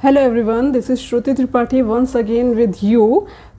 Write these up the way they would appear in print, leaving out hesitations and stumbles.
Hello everyone, this is Shruti Tripathi once again with you.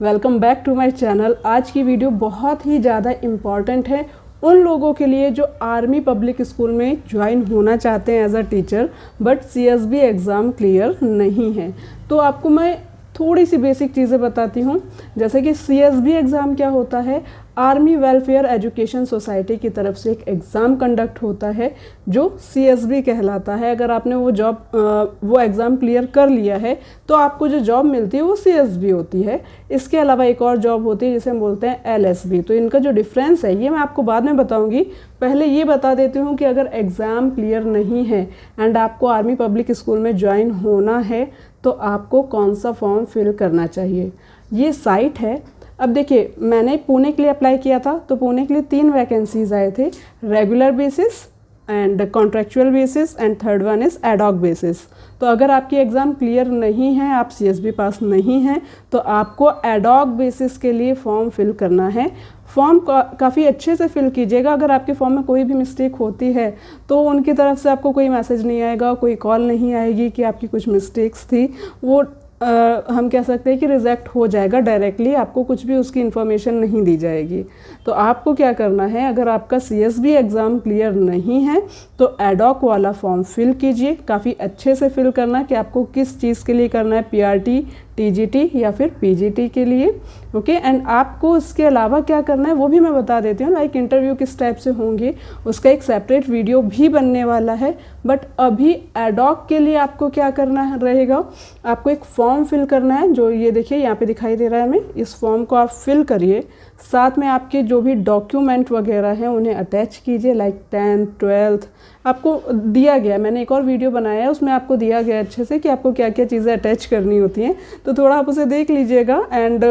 Welcome back to my channel. आज की video बहुत ही ज़्यादा important है उन लोगों के लिए जो आर्मी पब्लिक स्कूल में ज्वाइन होना चाहते हैं as a teacher, but CSB exam clear नहीं है। तो आपको मैं थोड़ी सी बेसिक चीज़ें बताती हूँ। जैसे कि सीएसबी एग्ज़ाम क्या होता है, आर्मी वेलफेयर एजुकेशन सोसाइटी की तरफ से एक एग्ज़ाम कंडक्ट होता है जो सीएसबी कहलाता है। अगर आपने वो एग्ज़ाम क्लियर कर लिया है तो आपको जो जॉब मिलती है वो सीएसबी होती है। इसके अलावा एक और जॉब होती है जिसे हम बोलते हैं एलएसबी। तो इनका जो डिफरेंस है ये मैं आपको बाद में बताऊंगी। पहले ये बता देती हूँ कि अगर एग्ज़ाम क्लियर नहीं है एंड आपको आर्मी पब्लिक स्कूल में ज्वाइन होना है तो आपको कौन सा फॉर्म फिल करना चाहिए। ये साइट है। अब देखिए, मैंने पुणे के लिए अप्लाई किया था तो पुणे के लिए 3 वैकेंसीज आए थे, regular basis and contractual basis and third one is ad hoc basis. तो अगर आपकी एग्ज़ाम क्लियर नहीं है, आप सीएसबी पास नहीं हैं, तो आपको एडॉक बेसिस के लिए फॉर्म फिल करना है। फॉर्म काफ़ी अच्छे से फिल कीजिएगा। अगर आपके फॉर्म में कोई भी मिस्टेक होती है तो उनकी तरफ से आपको कोई मैसेज नहीं आएगा, कोई कॉल नहीं आएगी कि आपकी कुछ मिस्टेक्स थी। वो हम कह सकते हैं कि रिजेक्ट हो जाएगा डायरेक्टली, आपको कुछ भी उसकी इन्फॉर्मेशन नहीं दी जाएगी। तो आपको क्या करना है, अगर आपका सीएसबी एग्ज़ाम क्लियर नहीं है तो एडॉक वाला फॉर्म फिल कीजिए। काफ़ी अच्छे से फिल करना कि आपको किस चीज़ के लिए करना है, पीआरटी, टीजीटी या फिर पीजीटी के लिए। ओके, एंड आपको इसके अलावा क्या करना है वो भी मैं बता देती हूँ। लाइक इंटरव्यू किस टाइप से होंगे उसका एक सेपरेट वीडियो भी बनने वाला है। बट अभी एडॉक के लिए आपको क्या करना रहेगा, आपको एक फॉर्म फिल करना है जो ये देखिए यहाँ पे दिखाई दे रहा है हमें। इस फॉर्म को आप फिल करिए, साथ में आपके जो भी डॉक्यूमेंट वगैरह हैं उन्हें अटैच कीजिए। लाइक 10th 12th आपको दिया गया, मैंने एक और वीडियो बनाया है उसमें आपको दिया गया अच्छे से कि आपको क्या क्या चीज़ें अटैच करनी होती हैं। तो थोड़ा आप उसे देख लीजिएगा एंड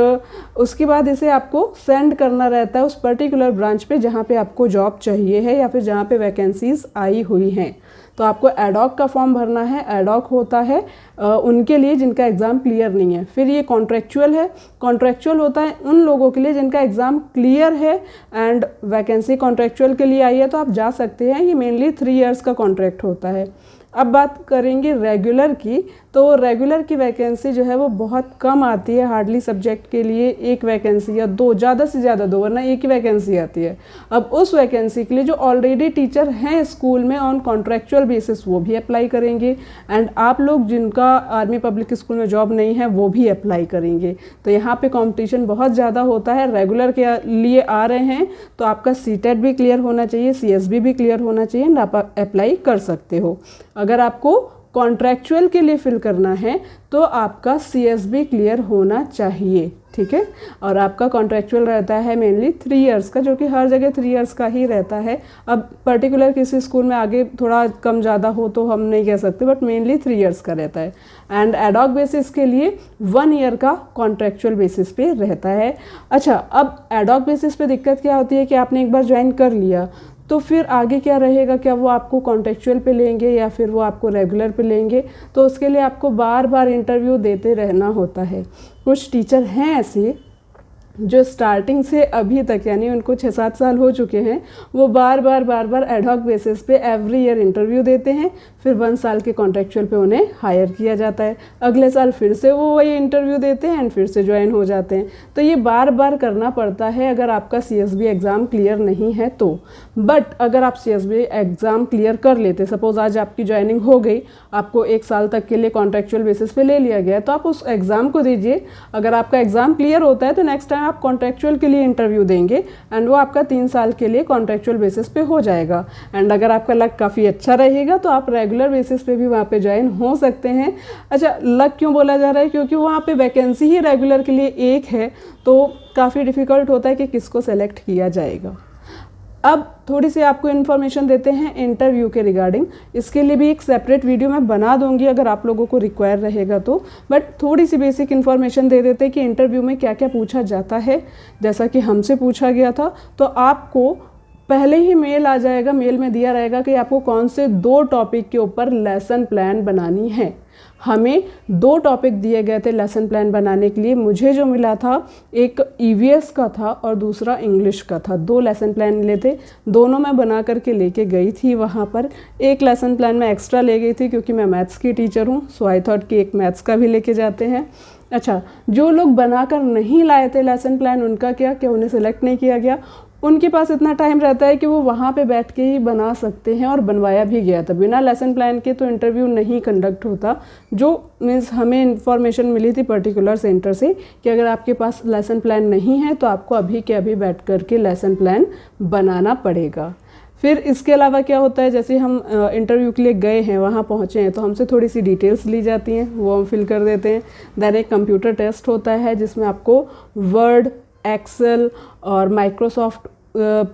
उसके बाद इसे आपको सेंड करना रहता है उस पर्टिकुलर ब्रांच पे जहाँ पे आपको जॉब चाहिए है या फिर जहाँ पे वैकेंसीज आई हुई हैं। तो आपको एडॉक का फॉर्म भरना है। एडॉक होता है उनके लिए जिनका एग्ज़ाम क्लियर नहीं है। फिर ये कॉन्ट्रेक्चुअल है। कॉन्ट्रेक्चुअल होता है उन लोगों के लिए जिनका एग्ज़ाम क्लियर है एंड वैकेंसी कॉन्ट्रेक्चुअल के लिए आई है तो आप जा सकते हैं। ये मेनली 3 इयर्स का कॉन्ट्रैक्ट होता है। अब बात करेंगे रेगुलर की, तो रेगुलर की वैकेंसी जो है वो बहुत कम आती है। हार्डली सब्जेक्ट के लिए 1 वैकेंसी या 2, ज़्यादा से ज़्यादा 2, वरना 1 ही वैकेंसी आती है। अब उस वैकेंसी के लिए जो ऑलरेडी टीचर हैं स्कूल में ऑन कॉन्ट्रेक्चुअल बेसिस वो भी अप्लाई करेंगे एंड आप लोग जिनका आर्मी पब्लिक स्कूल में जॉब नहीं है वो भी अप्लाई करेंगे। तो यहाँ पे कंपटीशन बहुत ज़्यादा होता है। रेगुलर के लिए आ रहे हैं तो आपका सीटेट भी क्लियर होना चाहिए, सीएसबी भी क्लियर होना चाहिए एंड आप अप्लाई कर सकते हो। अगर आपको कॉन्ट्रैक्चुअल के लिए फिल करना है तो आपका सीएसबी क्लियर होना चाहिए, ठीक है। और आपका कॉन्ट्रैक्चुअल रहता है मेनली 3 इयर्स का, जो कि हर जगह 3 इयर्स का ही रहता है। अब पर्टिकुलर किसी स्कूल में आगे थोड़ा कम ज़्यादा हो तो हम नहीं कह सकते, बट मेनली 3 इयर्स का रहता है। एंड एडॉक बेसिस के लिए 1 ईयर का कॉन्ट्रैक्चुअल बेसिस पे रहता है। अच्छा, अब एडॉक बेसिस पे दिक्कत क्या होती है कि आपने एक बार ज्वाइन कर लिया तो फिर आगे क्या रहेगा, क्या वो आपको कॉन्ट्रेक्चुअल पे लेंगे या फिर वो आपको रेगुलर पे लेंगे। तो उसके लिए आपको बार बार इंटरव्यू देते रहना होता है। कुछ टीचर हैं ऐसे जो स्टार्टिंग से अभी तक, यानी उनको 6-7 साल हो चुके हैं, वो बार बार एडॉक बेसिस पे एवरी ईयर इंटरव्यू देते हैं। फिर 1 साल के कॉन्ट्रैक्चुअल पे उन्हें हायर किया जाता है। अगले साल फिर से वो वही इंटरव्यू देते हैं एंड फिर से ज्वाइन हो जाते हैं। तो ये बार बार करना पड़ता है अगर आपका सीएसबी एग्ज़ाम क्लियर नहीं है तो। बट अगर आप सीएसबी एग्ज़ाम क्लियर कर लेते, सपोज आज आपकी ज्वाइनिंग हो गई, आपको 1 साल तक के लिए कॉन्ट्रैक्चुअल बेसिस पे ले लिया गया, तो आप उस एग्ज़ाम को दीजिए। अगर आपका एग्ज़ाम क्लियर होता है तो नेक्स्ट टाइम आप कॉन्ट्रैक्चुअल के लिए इंटरव्यू देंगे एंड वो आपका 3 साल के लिए कॉन्ट्रैक्चुअल बेसिस पे हो जाएगा। एंड अगर आपका लक काफ़ी अच्छा रहेगा तो आप रेगुलर बेसिस पे भी वहाँ पे ज्वाइन हो सकते हैं। अच्छा, लक क्यों बोला जा रहा है, क्योंकि वहाँ पे वैकेंसी ही रेगुलर के लिए 1 है, तो काफ़ी डिफ़िकल्ट होता है कि किसको सेलेक्ट किया जाएगा। अब थोड़ी सी आपको इन्फॉर्मेशन देते हैं इंटरव्यू के रिगार्डिंग। इसके लिए भी एक सेपरेट वीडियो मैं बना दूंगी अगर आप लोगों को रिक्वायर रहेगा तो, बट थोड़ी सी बेसिक इन्फॉर्मेशन दे देते हैं कि इंटरव्यू में क्या क्या पूछा जाता है। जैसा कि हमसे पूछा गया था, तो आपको पहले ही मेल आ जाएगा, मेल में दिया रहेगा कि आपको कौन से 2 टॉपिक के ऊपर लेसन प्लान बनानी है। हमें 2 टॉपिक दिए गए थे लेसन प्लान बनाने के लिए। मुझे जो मिला था एक ईवीएस का था और दूसरा इंग्लिश का था। 2 लेसन प्लान मिले थे, दोनों मैं बना करके लेके गई थी वहाँ पर। एक लेसन प्लान मैं एक्स्ट्रा ले गई थी क्योंकि मैं मैथ्स की टीचर हूँ, सो आई थॉट कि एक मैथ्स का भी लेके जाते हैं। अच्छा, जो लोग बनाकर नहीं लाए थे लेसन प्लान, उनका क्या उन्हें सेलेक्ट नहीं किया गया। उनके पास इतना टाइम रहता है कि वो वहाँ पे बैठ के ही बना सकते हैं, और बनवाया भी गया था। बिना लेसन प्लान के तो इंटरव्यू नहीं कंडक्ट होता। जो मीन्स हमें इन्फॉर्मेशन मिली थी पर्टिकुलर सेंटर से कि अगर आपके पास लेसन प्लान नहीं है तो आपको अभी के अभी बैठ कर के लेसन प्लान बनाना पड़ेगा। फिर इसके अलावा क्या होता है, जैसे हम इंटरव्यू के लिए गए हैं, वहाँ पहुँचे हैं, तो हमसे थोड़ी सी डिटेल्स ली जाती हैं, वो हम फिल कर देते हैं। देन एक कंप्यूटर टेस्ट होता है जिसमें आपको वर्ड, एक्सेल और माइक्रोसॉफ्ट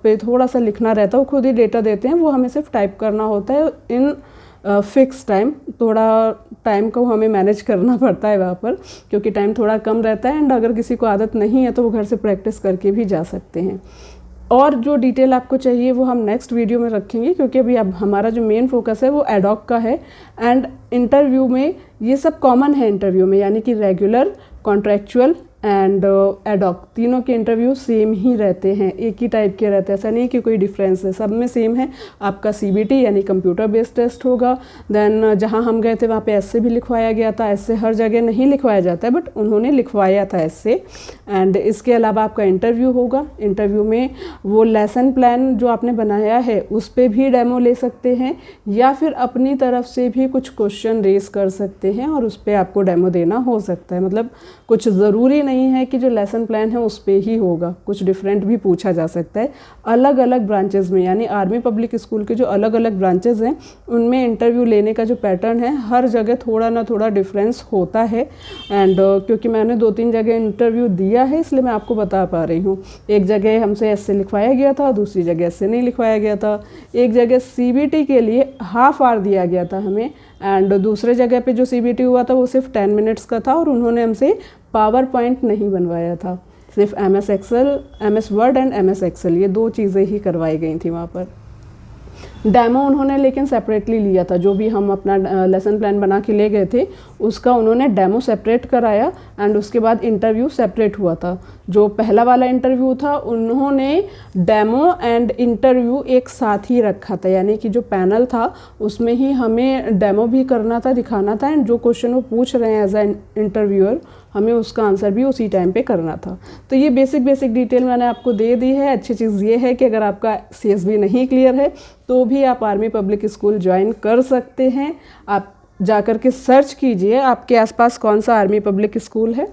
पे थोड़ा सा लिखना रहता है। वो खुद ही डेटा देते हैं, वो हमें सिर्फ टाइप करना होता है इन फिक्स टाइम। थोड़ा टाइम को हमें मैनेज करना पड़ता है वहाँ पर, क्योंकि टाइम थोड़ा कम रहता है। एंड अगर किसी को आदत नहीं है तो वो घर से प्रैक्टिस करके भी जा सकते हैं। और जो डिटेल आपको चाहिए वो हम नेक्स्ट वीडियो में रखेंगे, क्योंकि अभी अब हमारा जो मेन फोकस है वो एडॉक का है। एंड इंटरव्यू में ये सब कॉमन है इंटरव्यू में, यानी कि रेगुलर, कॉन्ट्रैक्चुअल एंड एडॉक, तीनों के इंटरव्यू सेम ही रहते हैं, एक ही टाइप के रहते हैं। ऐसा नहीं कि कोई डिफरेंस है, सब में सेम है। आपका CBT यानी कंप्यूटर बेस्ड टेस्ट होगा। देन जहाँ हम गए थे वहाँ पे ऐसे भी लिखवाया गया था। ऐसे हर जगह नहीं लिखवाया जाता है, बट उन्होंने लिखवाया था ऐसे। एंड इसके अलावा आपका इंटरव्यू होगा। इंटरव्यू में वो लेसन प्लान जो आपने बनाया है उस पर भी डेमो ले सकते हैं, या फिर अपनी तरफ से भी कुछ क्वेश्चन रेज कर सकते हैं और उस पर आपको डेमो देना हो सकता है। मतलब कुछ ज़रूरी नहीं है कि जो लेसन प्लान है उस पे ही होगा, कुछ डिफरेंट भी पूछा जा सकता है। अलग अलग ब्रांचेस में, यानी आर्मी पब्लिक स्कूल के जो अलग अलग ब्रांचेस हैं उनमें इंटरव्यू लेने का जो पैटर्न है हर जगह थोड़ा ना थोड़ा डिफरेंस होता है। एंड क्योंकि मैंने 2-3 जगह इंटरव्यू दिया है इसलिए मैं आपको बता पा रही हूँ। एक जगह हमसे ऐसे लिखवाया गया था, दूसरी जगह ऐसे नहीं लिखवाया गया था। एक जगह CBT के लिए हाफ आवर दिया गया था हमें, एंड दूसरे जगह पे जो CBT हुआ था वो सिर्फ 10 मिनट्स का था, और उन्होंने हमसे पावर पॉइंट नहीं बनवाया था, सिर्फ MS Excel, MS Word and MS Excel, ये 2 चीज़ें ही करवाई गई थी वहाँ पर। डेमो उन्होंने लेकिन सेपरेटली लिया था। जो भी हम अपना लेसन प्लान बना के ले गए थे उसका उन्होंने डेमो सेपरेट कराया, एंड उसके बाद इंटरव्यू सेपरेट हुआ था। जो पहला वाला इंटरव्यू था उन्होंने डेमो एंड इंटरव्यू एक साथ ही रखा था, यानी कि जो पैनल था उसमें ही हमें डेमो भी करना था, दिखाना था, एंड जो क्वेश्चन वो पूछ रहे हैं एज ए इंटरव्यूअर हमें उसका आंसर भी उसी टाइम पे करना था। तो ये बेसिक डिटेल मैंने आपको दे दी है। अच्छी चीज़ ये है कि अगर आपका CSB नहीं क्लियर है तो भी आप आर्मी पब्लिक स्कूल ज्वाइन कर सकते हैं। आप जाकर के सर्च कीजिए आपके आसपास कौन सा आर्मी पब्लिक स्कूल है,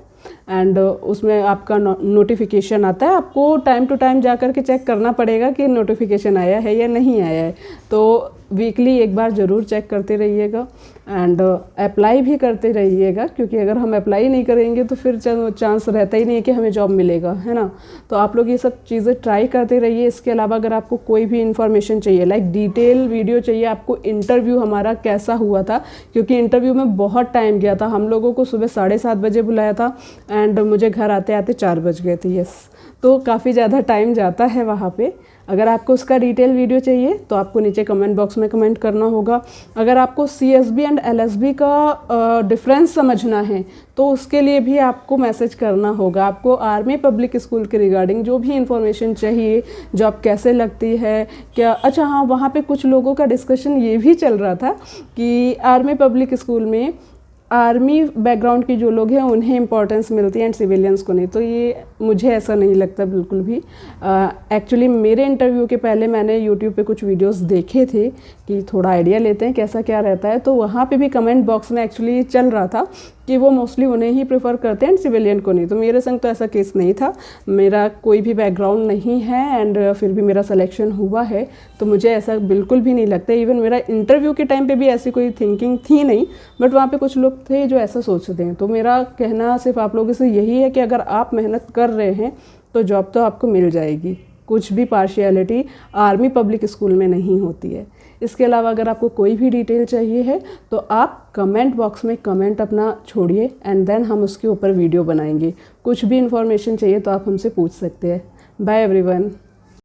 एंड उसमें आपका नोटिफिकेशन आता है। आपको टाइम टू टाइम जाकर के चेक करना पड़ेगा कि नोटिफिकेशन आया है या नहीं आया है। तो वीकली एक बार ज़रूर चेक करते रहिएगा, एंड अप्लाई भी करते रहिएगा, क्योंकि अगर हम अप्लाई नहीं करेंगे तो फिर चांस रहता ही नहीं है कि हमें जॉब मिलेगा, है ना। तो आप लोग ये सब चीज़ें ट्राई करते रहिए। इसके अलावा अगर आपको कोई भी इन्फॉर्मेशन चाहिए, लाइक डिटेल वीडियो चाहिए आपको, इंटरव्यू हमारा कैसा हुआ था, क्योंकि इंटरव्यू में बहुत टाइम गया था। हम लोगों को सुबह 7:30 बजे बुलाया था, एंड मुझे घर आते आते 4 बज गए थे। यस, तो काफ़ी ज़्यादा टाइम जाता है वहाँ पे। अगर आपको उसका डिटेल वीडियो चाहिए तो आपको नीचे कमेंट बॉक्स में कमेंट करना होगा। अगर आपको CSB एंड LSB का डिफरेंस समझना है तो उसके लिए भी आपको मैसेज करना होगा। आपको आर्मी पब्लिक स्कूल के रिगार्डिंग जो भी इंफॉर्मेशन चाहिए, जॉब कैसे लगती है, क्या, अच्छा हाँ, वहाँ पे कुछ लोगों का डिस्कशन ये भी चल रहा था कि आर्मी पब्लिक स्कूल में आर्मी बैकग्राउंड के जो लोग हैं उन्हें इंपॉर्टेंस मिलती है एंड सिविलियंस को नहीं। तो ये मुझे ऐसा नहीं लगता बिल्कुल भी। एक्चुअली मेरे इंटरव्यू के पहले मैंने यूट्यूब पे कुछ वीडियोस देखे थे कि थोड़ा आइडिया लेते हैं कैसा क्या रहता है। तो वहाँ पे भी कमेंट बॉक्स में एक्चुअली चल रहा था कि वो मोस्टली उन्हें ही प्रेफर करते हैं एंड सिविलियन को नहीं। तो मेरे संग तो ऐसा केस नहीं था, मेरा कोई भी बैकग्राउंड नहीं है एंड फिर भी मेरा सिलेक्शन हुआ है, तो मुझे ऐसा बिल्कुल भी नहीं लगता। इवन मेरा इंटरव्यू के टाइम पे भी ऐसी कोई थिंकिंग थी नहीं, बट वहाँ पे कुछ लोग थे जो ऐसा सोचते हैं। तो मेरा कहना सिर्फ आप लोगों से यही है कि अगर आप मेहनत कर रहे हैं तो जॉब तो आपको मिल जाएगी। कुछ भी पार्शियलिटी आर्मी पब्लिक स्कूल में नहीं होती है। इसके अलावा अगर आपको कोई भी डिटेल चाहिए है तो आप कमेंट बॉक्स में कमेंट अपना छोड़िए एंड देन हम उसके ऊपर वीडियो बनाएंगे। कुछ भी इन्फॉर्मेशन चाहिए तो आप हमसे पूछ सकते हैं। Bye everyone.